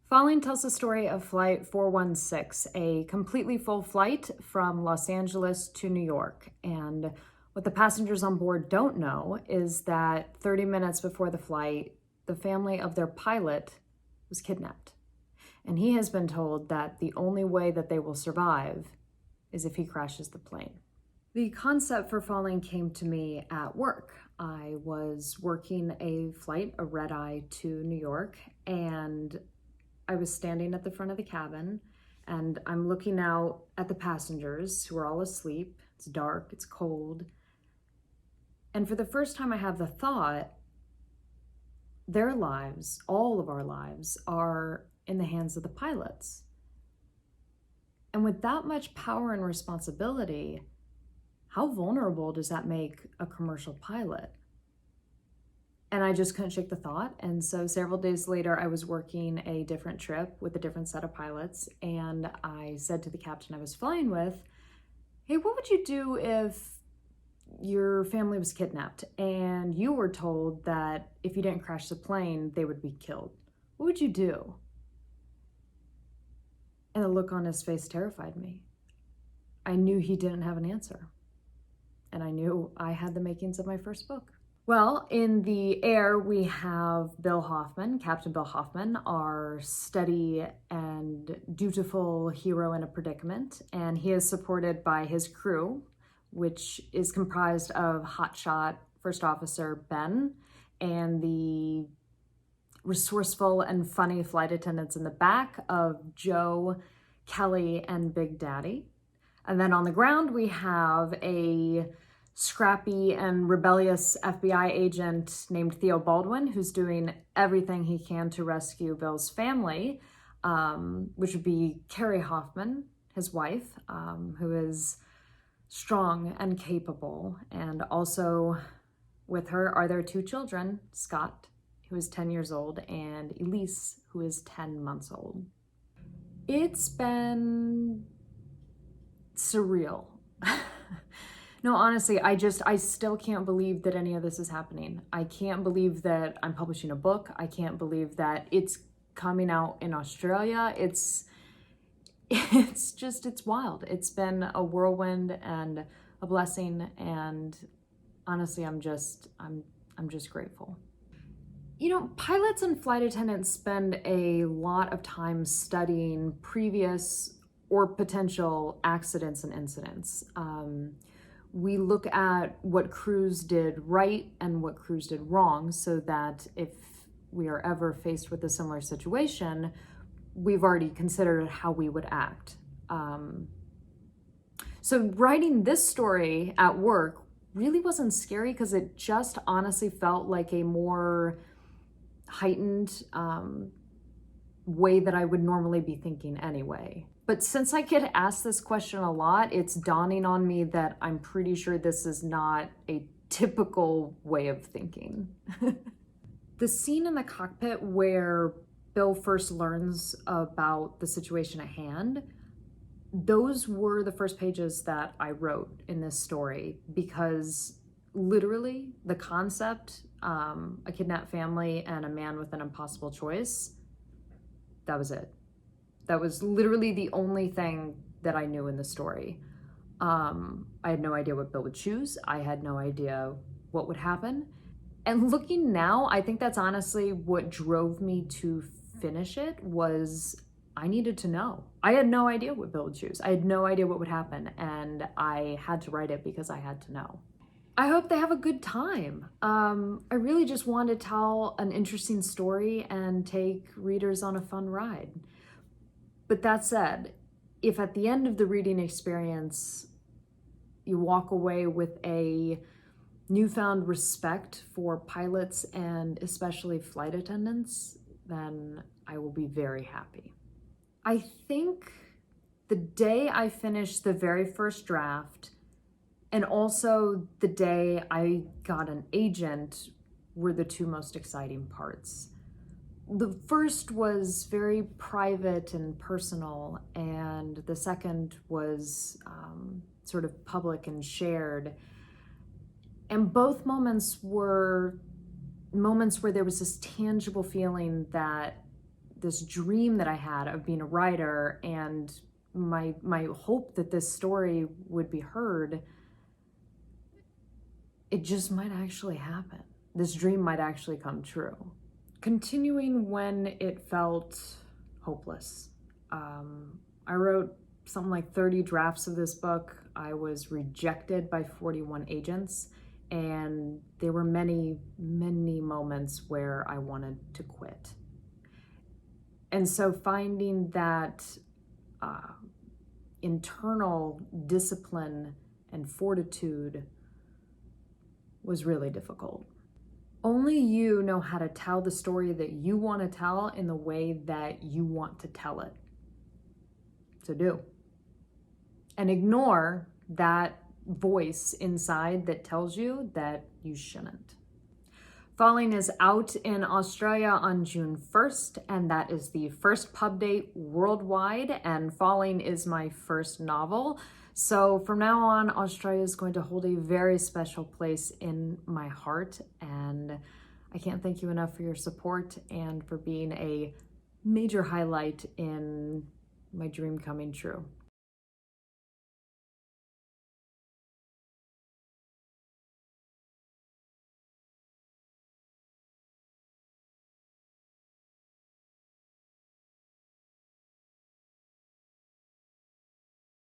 Following tells the story of Flight 416, a completely full flight from Los Angeles to New York. And what the passengers on board don't know is that 30 minutes before the flight, the family of their pilot was kidnapped. And he has been told that the only way that they will survive is if he crashes the plane. The concept for Falling came to me at work. I was working a flight, a red eye to New York, and I was standing at the front of the cabin and I'm looking out at the passengers who are all asleep. It's dark, it's cold. And for the first time I have the thought, their lives, all of our lives, are in the hands of the pilots. And with that much power and responsibility, how vulnerable does that make a commercial pilot? And I just couldn't shake the thought. And so several days later, I was working a different trip with a different set of pilots. And I said to the captain I was flying with, hey, what would you do if your family was kidnapped and you were told that if you didn't crash the plane, they would be killed? What would you do? And the look on his face terrified me. I knew he didn't have an answer. And I knew I had the makings of my first book. Well, in the air, we have Bill Hoffman, Captain Bill Hoffman, our steady and dutiful hero in a predicament. And he is supported by his crew, which is comprised of hotshot First Officer Ben and the resourceful and funny flight attendants in the back of Joe, Kelly, and Big Daddy. And then on the ground, we have a scrappy and rebellious FBI agent named Theo Baldwin, who's doing everything he can to rescue Bill's family, which would be Carrie Hoffman, his wife, who is strong and capable. And also with her are their two children, Scott, who is 10 years old, and Elise, who is 10 months old. It's been surreal. No, honestly, I still can't believe that any of this is happening. I can't believe that I'm publishing a book. I can't believe that it's coming out in Australia. It's wild. It's been a whirlwind and a blessing. And honestly, I'm just grateful. You know, pilots and flight attendants spend a lot of time studying previous or potential accidents and incidents. We look at what crews did right and what crews did wrong so that if we are ever faced with a similar situation, we've already considered how we would act. So writing this story at work really wasn't scary because it just honestly felt like a more heightened way that I would normally be thinking anyway. But since I get asked this question a lot, it's dawning on me that I'm pretty sure this is not a typical way of thinking. The scene in the cockpit where Bill first learns about the situation at hand, those were the first pages that I wrote in this story because literally the concept, a kidnapped family and a man with an impossible choice, that was it. That was literally the only thing that I knew in the story. I had no idea what Bill would choose. I had no idea what would happen. And looking now, I think that's honestly what drove me to finish it was I needed to know. I had no idea what Bill would choose. I had no idea what would happen. And I had to write it because I had to know. I hope they have a good time. I really just want to tell an interesting story and take readers on a fun ride. But that said, if at the end of the reading experience, you walk away with a newfound respect for pilots and especially flight attendants, then I will be very happy. I think the day I finished the very first draft and also the day I got an agent were the two most exciting parts. The first was very private and personal, and the second was sort of public and shared. And both moments were moments where there was this tangible feeling that this dream that I had of being a writer and my hope that this story would be heard, it just might actually happen. This dream might actually come true. Continuing when it felt hopeless. I wrote something like 30 drafts of this book. I was rejected by 41 agents, and there were many, many moments where I wanted to quit. And so finding that internal discipline and fortitude was really difficult. Only you know how to tell the story that you want to tell in the way that you want to tell it. So do. And ignore that voice inside that tells you that you shouldn't. Falling is out in Australia on June 1st, and that is the first pub date worldwide, and Falling is my first novel. So from now on, Australia is going to hold a very special place in my heart, and I can't thank you enough for your support and for being a major highlight in my dream coming true.